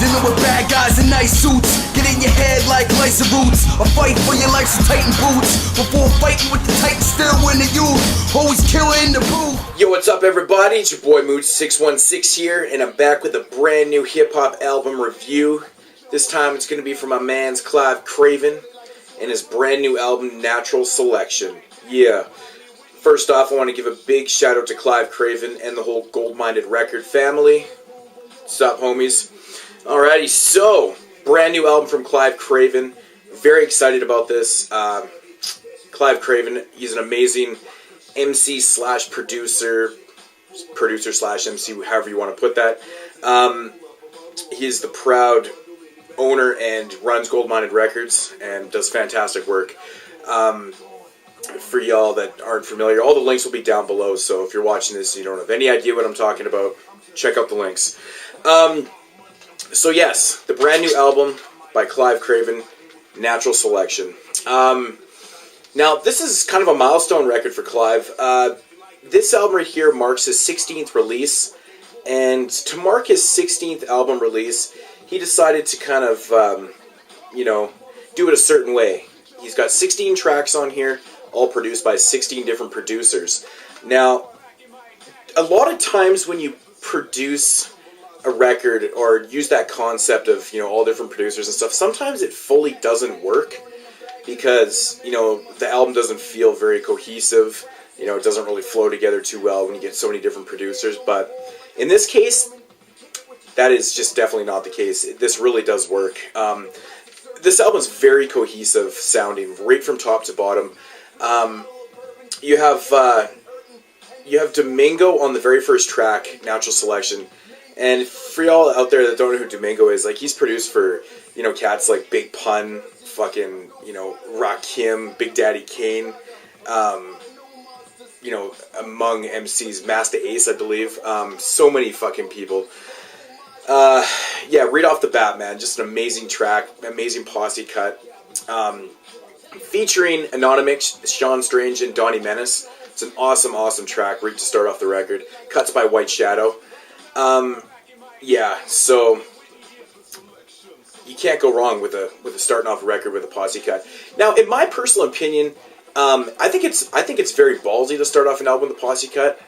Dealing with bad guys in nice suits, get in your head like laser roots. A fight for your life's titan boots. Before fighting with the titan, still win the youth. Always killer in the booth. Yo, what's up everybody? It's your boy Mood616 here, and I'm back with a brand new hip-hop album review. This time it's going to be for my man's Klive Kraven and his brand new album, Natural Selection. Yeah. First off, I want to give a big shout out to Klive Kraven and the whole Gold-Minded Record family. What's up, homies? Alrighty, so, brand new album from Klive Kraven. Very excited about this. Klive Kraven, he's an amazing MC slash producer slash MC, however you want to put that. He's the proud owner and runs Gold-Minded Records and does fantastic work. For y'all that aren't familiar, all the links will be down below, so if you're watching this and you don't have any idea what I'm talking about, check out the links. So yes, the brand new album by Klive Kraven, Natural Selection. Now, this is kind of a milestone record for Klive. This album right here marks his 16th release, and to mark his 16th album release, he decided to kind of, do it a certain way. He's got 16 tracks on here, all produced by 16 different producers. Now, a lot of times when you produce a record or use that concept of, all different producers and stuff, sometimes it fully doesn't work because, the album doesn't feel very cohesive. It doesn't really flow together too well when you get so many different producers. But in this case, that is just definitely not the case. This really does work. This album is very cohesive sounding, right from top to bottom. You have Domingo on the very first track, Natural Selection. And for y'all out there that don't know who Domingo is, he's produced for, cats like Big Pun, fucking, Rakim, Big Daddy Kane, among MCs, Master Ace, I believe. So many fucking people. Yeah, right off the bat, man, just an amazing track, amazing posse cut. Featuring Anonymous, Sean Strange, and Donnie Menace. It's an awesome, awesome track right to start off the record. Cuts by White Shadow. Yeah, so you can't go wrong with a starting off a record with a posse cut. Now, in my personal opinion, I think it's very ballsy to start off an album with a posse cut.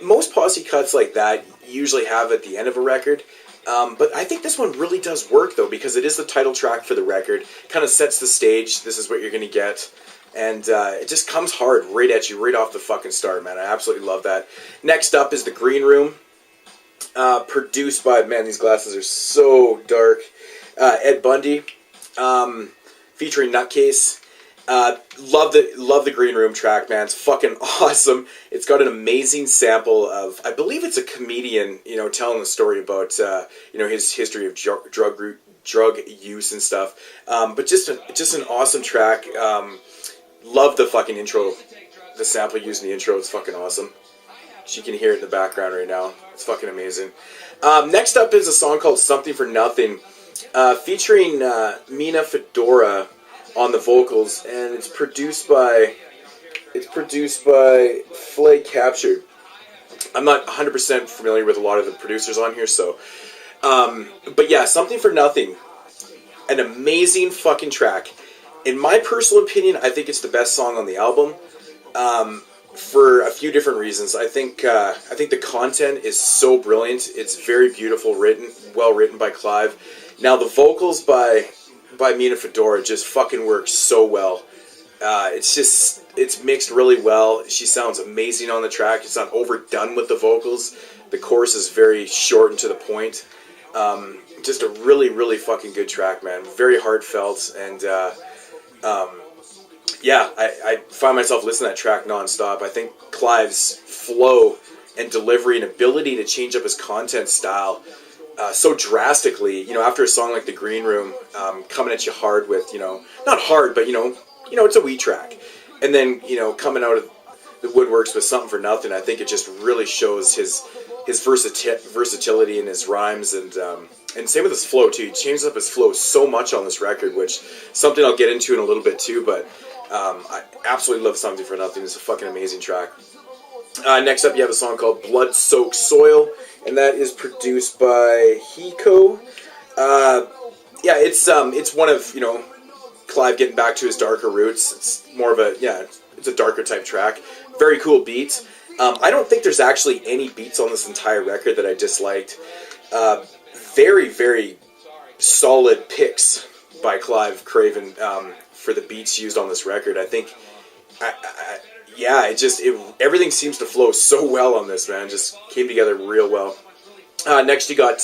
Most posse cuts like that you usually have at the end of a record. But I think this one really does work, though, because it is the title track for the record. Kind of sets the stage. This is what you're going to get. And it just comes hard right at you, right off the fucking start, man. I absolutely love that. Next up is The Green Room. Produced by, man, these glasses are so dark. Ed Bundy. Featuring Nutcase. Love the Green Room track, man. It's fucking awesome. It's got an amazing sample of, I believe it's a comedian, telling the story about, his history of drug use and stuff. But just an awesome track. Love the fucking intro, the sample used in the intro. It's fucking awesome. You can hear it in the background right now. It's fucking amazing. Next up is a song called Something for Nothing, featuring Mina Fedora on the vocals, and it's produced by Flay Captured. I'm not 100% familiar with a lot of the producers on here, so but yeah, Something for Nothing, an amazing fucking track. In my personal opinion, I think it's the best song on the album, for a few different reasons. I think the content is so brilliant. It's very beautiful written, well written by Klive. Now the vocals by Mina Fedora just fucking works so well. It's mixed really well. She sounds amazing on the track. It's not overdone with the vocals. The chorus is very short and to the point. Just a really, really fucking good track, man. Very heartfelt, and yeah, I find myself listening to that track nonstop. I think Klive's flow and delivery and ability to change up his content style so drastically, after a song like The Green Room, coming at you hard with, not hard, but, it's a wee track. And then, coming out of the woodworks with Something for Nothing, I think it just really shows his versatility in his rhymes, and same with his flow, too. He changes up his flow so much on this record, which something I'll get into in a little bit, too, but I absolutely love Something for Nothing. It's a fucking amazing track. Next up, you have a song called Blood Soaked Soil, and that is produced by Hiko. yeah, it's one of, Clive getting back to his darker roots. It's more of it's a darker type track. Very cool beats. I don't think there's actually any beats on this entire record that I disliked. Very, very solid picks by Klive Kraven for the beats used on this record. I think, everything seems to flow so well on this, man. Just came together real well. Next, you got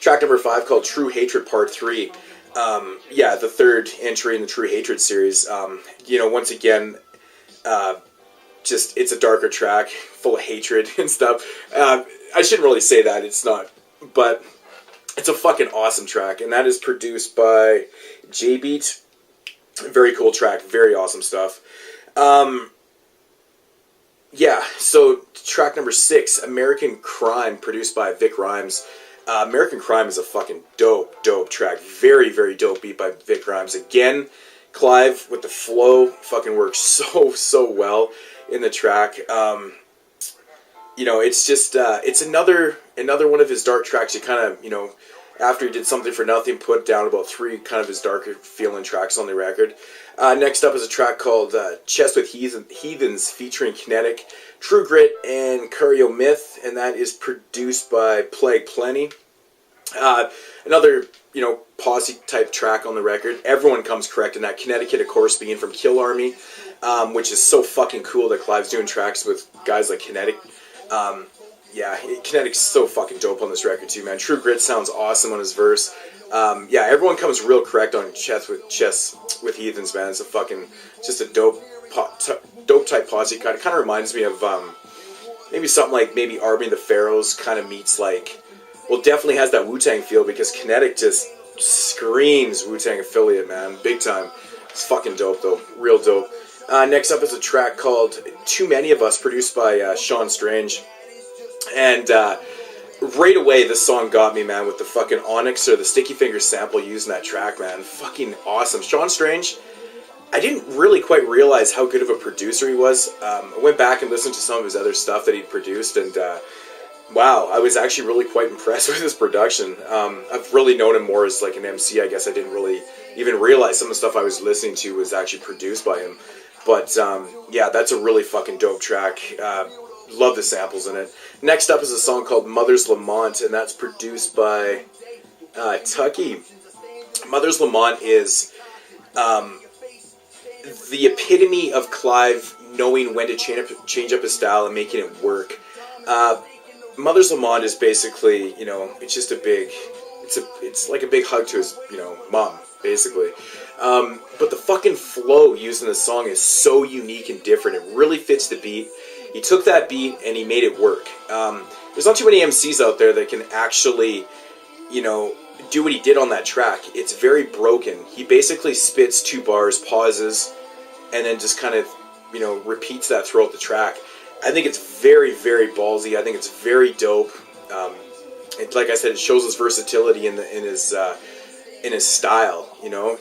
track number 5 called True Hatred Part 3. The third entry in the True Hatred series. Once again, it's a darker track, full of hatred and stuff. I shouldn't really say that, it's not, but it's a fucking awesome track, and that is produced by J-Beat. Very cool track, very awesome stuff. So track number 6, American Crime, produced by Vic Rimes. American Crime is a fucking dope track. Very, very dope beat by Vic Rimes. Again, Clive with the flow fucking works so well in the track. It's just, it's another one of his dark tracks. You kind of, after he did Something for Nothing, put down about 3 kind of his darker feeling tracks on the record. Next up is a track called Chess with Heathens featuring Kinetic, True Grit, and Curio Myth, and that is produced by Plague Plenty. Another, posse type track on the record. Everyone comes correct in that. Connecticut, of course, being from Kill Army, which is so fucking cool that Clive's doing tracks with guys like Kinetic. Kinetic's so fucking dope on this record too, man. True Grit sounds awesome on his verse. Everyone comes real correct on Chess with Heathens, man. It's just a dope type posse. Kind of reminds me of maybe something like maybe Army of the Pharaohs kind of meets definitely has that Wu-Tang feel, because Kinetic just screams Wu-Tang affiliate, man, big time. It's fucking dope though, real dope. Next up is a track called Too Many of Us, produced by Sean Strange. And right away, this song got me, man, with the fucking Onyx or the Sticky Fingers sample used in that track, man. Fucking awesome. Sean Strange, I didn't really quite realize how good of a producer he was. I went back and listened to some of his other stuff that he'd produced, and wow, I was actually really quite impressed with his production. I've really known him more as like an MC. I guess I didn't really even realize some of the stuff I was listening to was actually produced by him. But that's a really fucking dope track. Love the samples in it. Next up is a song called Mother's Lament, and that's produced by Tucky. Mother's Lament is the epitome of Clive knowing when to change up his style and making it work. Mother's Lament is basically, it's just it's like a big hug to his, mom, basically. But the fucking flow used in the song is so unique and different. It really fits the beat. He took that beat and he made it work. There's not too many MCs out there that can actually, do what he did on that track. It's very broken. He basically spits 2 bars, pauses, and then just kind of, repeats that throughout the track. I think it's very, very ballsy. I think it's very dope. Like I said, it shows his versatility in his style.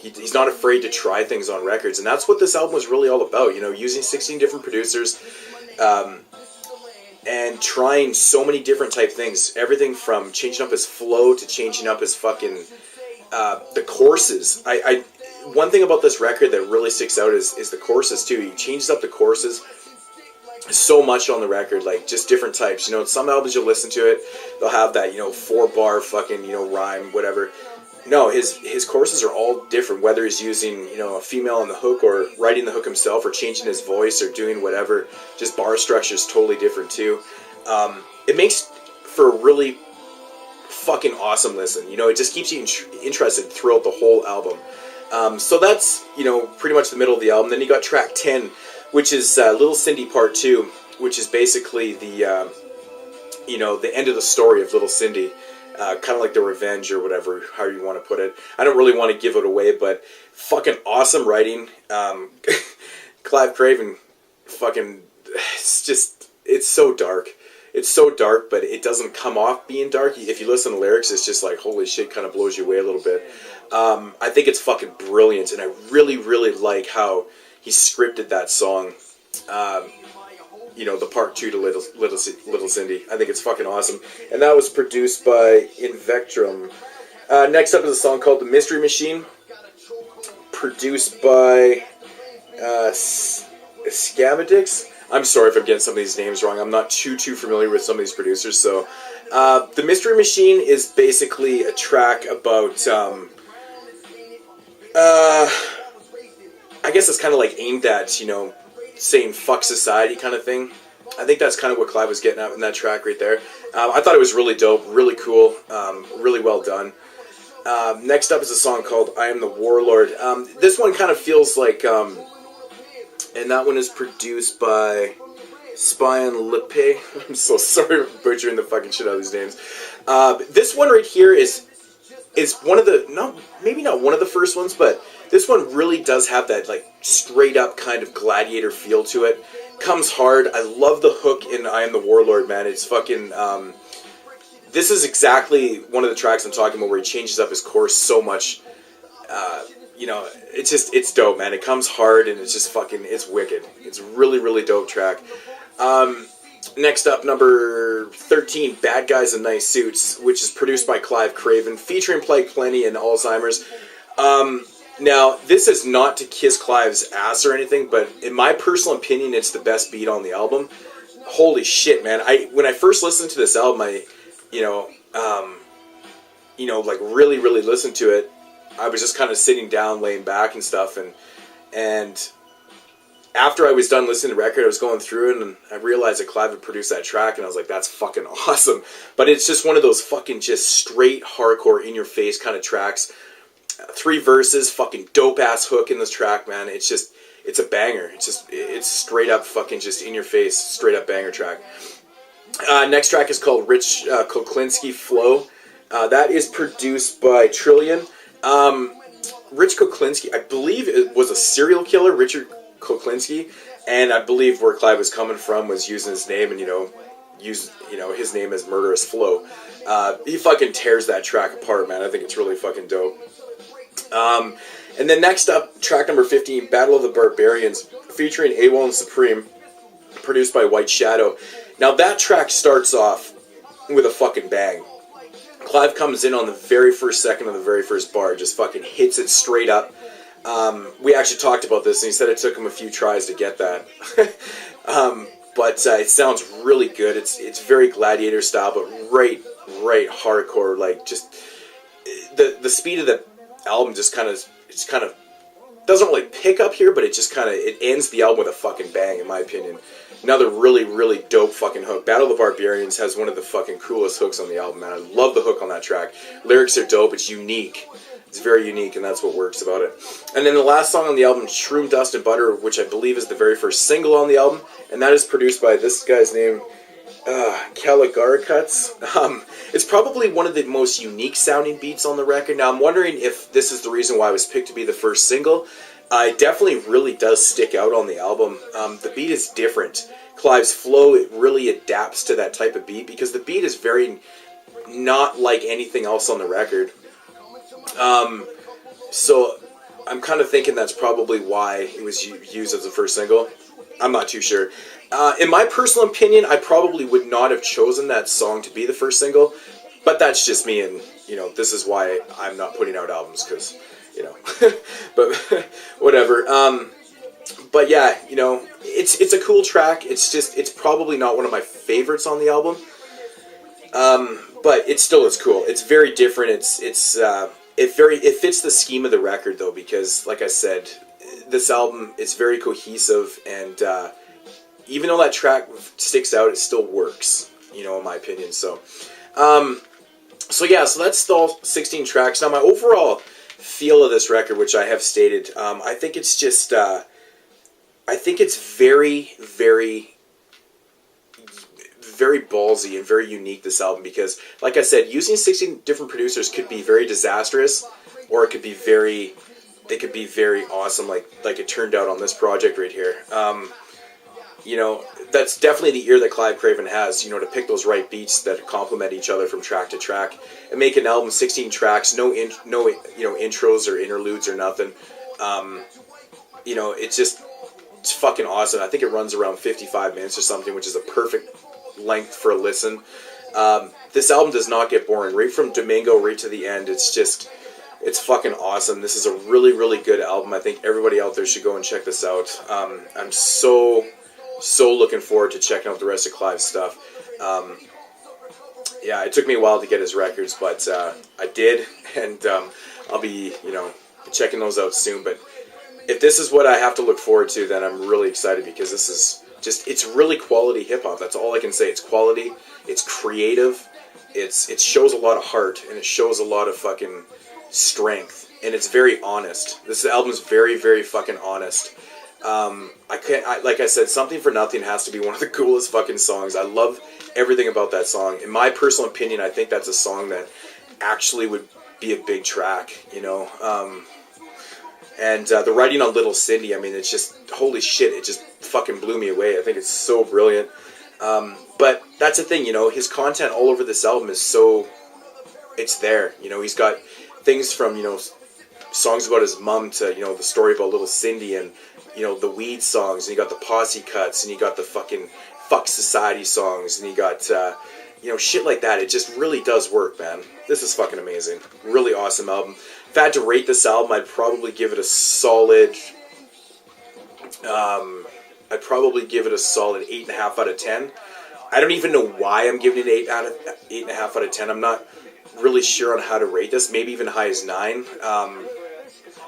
He's not afraid to try things on records, and that's what this album was really all about. Using 16 different producers, and trying so many different type things. Everything from changing up his flow to changing up his fucking the choruses. One thing about this record that really sticks out is the choruses too. He changes up the choruses so much on the record, like just different types. Some albums you'll listen to it, they'll have that 4-bar fucking rhyme, whatever. No, his choruses are all different, whether he's using a female on the hook or writing the hook himself or changing his voice or doing whatever. Just bar structure is totally different too. It makes for a really fucking awesome listen. It just keeps you interested throughout the whole album. So that's pretty much the middle of the album. Then you got track 10, which is Little Cindy Part 2, which is basically the the end of the story of Little Cindy. Kind of like the revenge or whatever, how you want to put it. I don't really want to give it away, but fucking awesome writing. Klive Kraven, fucking, it's so dark. It's so dark, but it doesn't come off being dark. If you listen to lyrics, it's just like, holy shit, kind of blows you away a little bit. I think it's fucking brilliant, and I really, really like how he scripted that song. The part 2 to Little Cindy. I think it's fucking awesome. And that was produced by Invectrum. Next up is a song called The Mystery Machine, produced by Scamadix. I'm sorry if I'm getting some of these names wrong. I'm not too familiar with some of these producers. So, The Mystery Machine is basically a track about, I guess it's kind of like aimed at, you know, saying fuck society kind of thing. I think that's kind of what Klive was getting at in that track right there. I thought it was really dope, really cool, really well done. Next up is a song called I Am the Warlord. This one kind of feels like, and that one is produced by Spion Lippe. I'm so sorry for butchering the fucking shit out of these names. This one right here is one of the, maybe not one of the first ones, but this one really does have that like straight up kind of Gladiator feel to it. Comes hard. I love the hook in I Am the Warlord, man. It's fucking, this is exactly one of the tracks I'm talking about where he changes up his course so much. You know, it's dope, man. It comes hard and it's just fucking, it's wicked. It's really, really dope track. Next up, number 13, Bad Guys in Nice Suits, which is produced by Klive Kraven, featuring Plague Plenty and Alzheimer's. Now, this is not to kiss Klive's ass or anything, but in my personal opinion, it's the best beat on the album. Holy shit, man. When I first listened to this album, like really, really listened to it, I was just kind of sitting down, laying back and stuff, and after I was done listening to the record, I was going through it, and I realized that Klive had produced that track, and I was like, that's fucking awesome. But it's just one of those fucking just straight hardcore, in-your-face kind of tracks. 3 verses, fucking dope-ass hook in this track, man. It's a banger. It's straight up fucking just in-your-face, straight up banger track. Next track is called Rich Kuklinski Flow. That is produced by Trillion. Rich Kuklinski, I believe it was a serial killer, Richard Kuklinski, and I believe where Klive was coming from was using his name and, his name as Murderous Flow. He fucking tears that track apart, man. I think it's really fucking dope. And then next up, track number 15, Battle of the Barbarians, featuring AWOL and Supreme, produced by White Shadow. Now that track starts off with a fucking bang. Klive comes in on the very first second of the very first bar, just fucking hits it straight up. We actually talked about this, and he said it took him a few tries to get that. But it sounds really good. It's very Gladiator style, but right hardcore. Like, just the speed of the album just kind of doesn't really pick up here, but it ends the album with a fucking bang, in my opinion. Another really, really dope fucking hook. Battle of the Barbarians has one of the fucking coolest hooks on the album, man. I love the hook on that track. Lyrics are dope. It's unique. It's very unique, and that's what works about it. And then the last song on the album, Shroom, Dust, and Butter, which I believe is the very first single on the album, and that is produced by this guy's name, Caligaracuts. It's probably one of the most unique sounding beats on the record. Now, I'm wondering if this is the reason why it was picked to be the first single. It definitely really does stick out on the album. The beat is different. Klive's flow, it really adapts to that type of beat, because the beat is very not like anything else on the record. So I'm kind of thinking that's probably why it was used as the first single. I'm not too sure. In my personal opinion, I probably would not have chosen that song to be the first single, but that's just me, and, this is why I'm not putting out albums, because, but whatever. But yeah, it's a cool track. It's probably not one of my favorites on the album, but it still is cool. It's very different. It fits the scheme of the record, though, because, like I said, this album, it's very cohesive, and even though that track sticks out, it still works, in my opinion. So that's the 16 tracks. Now, my overall feel of this record, which I have stated, I think it's just, I think it's very, very, very ballsy and very unique, this album, because, like I said, using 16 different producers could be very disastrous, or it could be very awesome, like it turned out on this project right here. That's definitely the ear that Klive Kraven has, to pick those right beats that complement each other from track to track, and make an album 16 tracks, no intros or interludes or nothing. It's fucking awesome. I think it runs around 55 minutes or something, which is a perfect length for a listen. This album does not get boring. Right from Domingo right to the end, it's fucking awesome. This is a really, really good album. I think everybody out there should go and check this out. I'm so looking forward to checking out the rest of Klive's stuff. Yeah, it took me a while to get his records, but I did, and I'll be, checking those out soon. But if this is what I have to look forward to, then I'm really excited, because this is it's really quality hip-hop. That's all I can say. It's quality, it's creative, it shows a lot of heart, and it shows a lot of fucking strength, and it's very honest. This album is very, very fucking honest. Like I said, Something for Nothing has to be one of the coolest fucking songs. I love everything about that song. In my personal opinion, I think that's a song that actually would be a big track, and the writing on Little Cindy, I mean, it's just, holy shit, it just fucking blew me away. I think it's so brilliant. But that's the thing, his content all over this album is so, it's there. He's got things from, songs about his mom to, the story about Little Cindy, and, the weed songs, and you got the posse cuts, and you got the fucking fuck society songs, and you got, shit like that. It just really does work, man. This is fucking amazing. Really awesome album. If I had to rate this album, I'd probably give it a solid, 8.5 out of 10. I don't even know why I'm giving it 8.5 out of 10. I'm not really sure on how to rate this. Maybe even high as 9.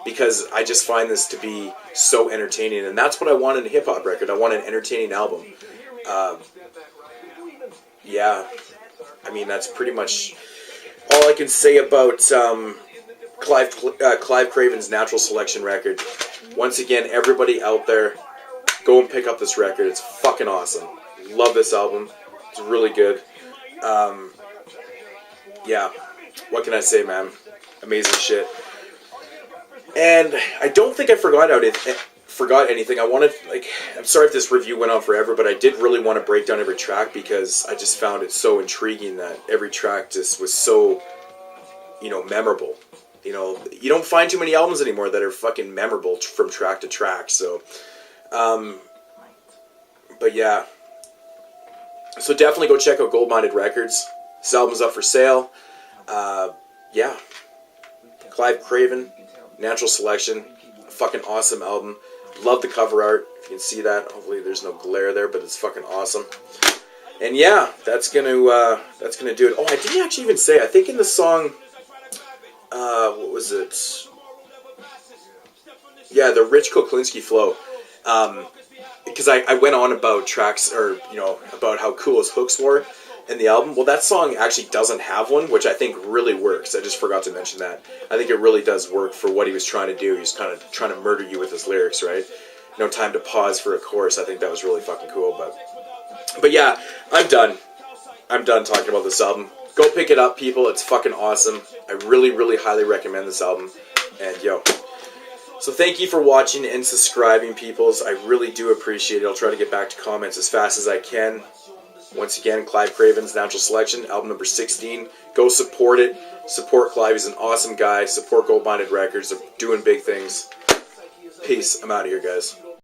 Because I just find this to be so entertaining, and that's what I want in a hip-hop record. I want an entertaining album. Yeah, I mean, that's pretty much all I can say about Klive Kraven's Natural Selection record. Once again, everybody out there, go and pick up this record. It's fucking awesome. Love this album. It's really good. Yeah, what can I say, man? Amazing shit. And I don't think I forgot anything. I wanted, I'm sorry if this review went on forever, but I did really want to break down every track, because I just found it so intriguing that every track just was so, memorable. You don't find too many albums anymore that are fucking memorable from track to track. So, but yeah. So definitely go check out Gold-Minded Records. This album's up for sale. Yeah. Klive Kraven, Natural Selection, a fucking awesome album. Love the cover art. If you can see that, hopefully there's no glare there, but it's fucking awesome. And yeah, that's gonna do it. Oh, I didn't actually even say. I think in the song, what was it? Yeah, the Rich Kuklinski flow. Because I went on about tracks, or about how cool his hooks were in the album. Well, that song actually doesn't have one, which I think really works. I just forgot to mention that. I think it really does work for what he was trying to do. He was kind of trying to murder you with his lyrics, right? No time to pause for a chorus. I think that was really fucking cool. But yeah, I'm done. I'm done talking about this album. Go pick it up, people. It's fucking awesome. I really, really highly recommend this album. And yo. So thank you for watching and subscribing, peoples. I really do appreciate it. I'll try to get back to comments as fast as I can. Once again, Klive Kraven's Natural Selection, album number 16. Go support it. Support Klive. He's an awesome guy. Support Gold-Minded Records. They're doing big things. Peace. I'm out of here, guys.